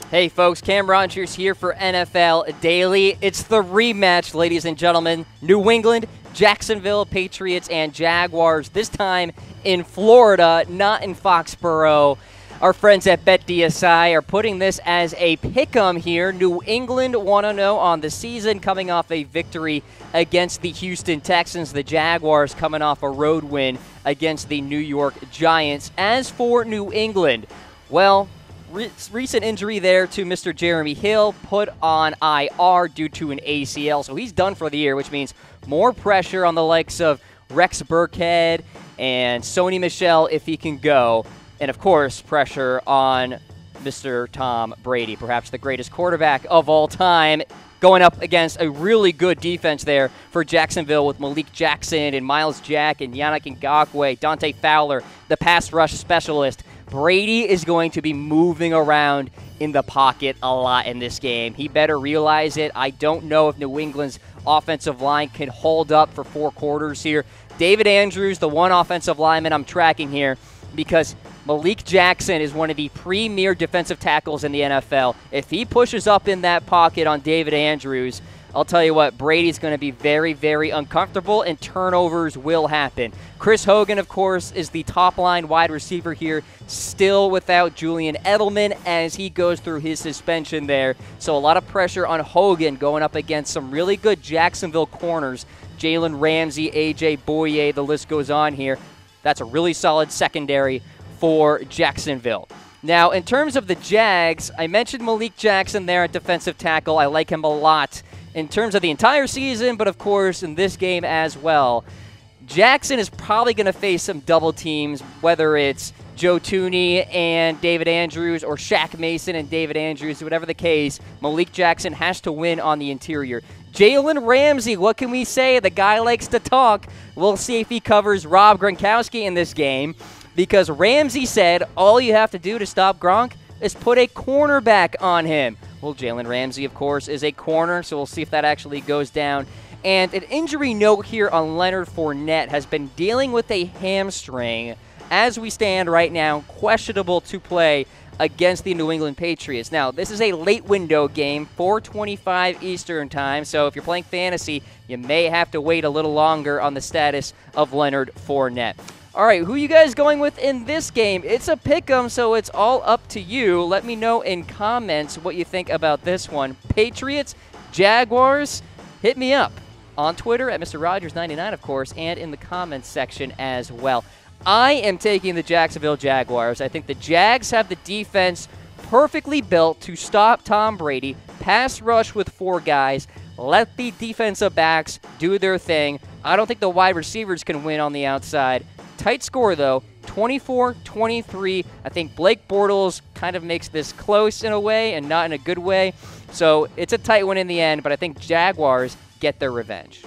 Hey folks, Cam Rogers here for NFL Daily. It's the rematch, ladies and gentlemen. New England, Jacksonville Patriots, and Jaguars. This time in Florida, not in Foxborough. Our friends at BetDSI are putting this as a pick'em here. New England 1-0 on the season, coming off a victory against the Houston Texans. The Jaguars coming off a road win against the New York Giants. As for New England, well, recent injury there to Mr. Jeremy Hill, put on IR due to an ACL. So he's done for the year, which means more pressure on the likes of Rex Burkhead and Sony Michel if he can go. And, of course, pressure on Mr. Tom Brady, perhaps the greatest quarterback of all time, going up against a really good defense there for Jacksonville with Malik Jackson and Myles Jack and Yannick Ngakoue, Dante Fowler, the pass rush specialist. Brady is going to be moving around in the pocket a lot in this game. He better realize it. I don't know if New England's offensive line can hold up for 4 quarters here. David Andrews, the one offensive lineman I'm tracking here, because Malik Jackson is one of the premier defensive tackles in the NFL. If he pushes up in that pocket on David Andrews, I'll tell you what, Brady's going to be very, very uncomfortable, and turnovers will happen. Chris Hogan, of course, is the top-line wide receiver here, still without Julian Edelman as he goes through his suspension there. So a lot of pressure on Hogan going up against some really good Jacksonville corners. Jalen Ramsey, A.J. Boye, the list goes on here. That's a really solid secondary for Jacksonville. Now, in terms of the Jags, I mentioned Malik Jackson there at defensive tackle. I like him a lot in terms of the entire season, but of course in this game as well. Jackson is probably going to face some double teams, whether it's Joe Thuney and David Andrews or Shaq Mason and David Andrews, whatever the case. Malik Jackson has to win on the interior. Jalen Ramsey, what can we say? The guy likes to talk. We'll see if he covers Rob Gronkowski in this game, because Ramsey said all you have to do to stop Gronk is put a cornerback on him. Well, Jalen Ramsey, of course, is a corner, so we'll see if that actually goes down. And an injury note here on Leonard Fournette, has been dealing with a hamstring. As we stand right now, questionable to play against the New England Patriots. Now, this is a late window game, 4:25 Eastern time, so if you're playing fantasy, you may have to wait a little longer on the status of Leonard Fournette. All right, who you guys going with in this game? It's a pick'em, so it's all up to you. Let me know in comments what you think about this one. Patriots, Jaguars, hit me up on Twitter at Mr. Rogers99, of course, and in the comments section as well. I am taking the Jacksonville Jaguars. I think the Jags have the defense perfectly built to stop Tom Brady, pass rush with 4 guys, let the defensive backs do their thing. I don't think the wide receivers can win on the outside. Tight score, though, 24-23. I think Blake Bortles kind of makes this close in a way and not in a good way. So it's a tight one in the end, but I think Jaguars get their revenge.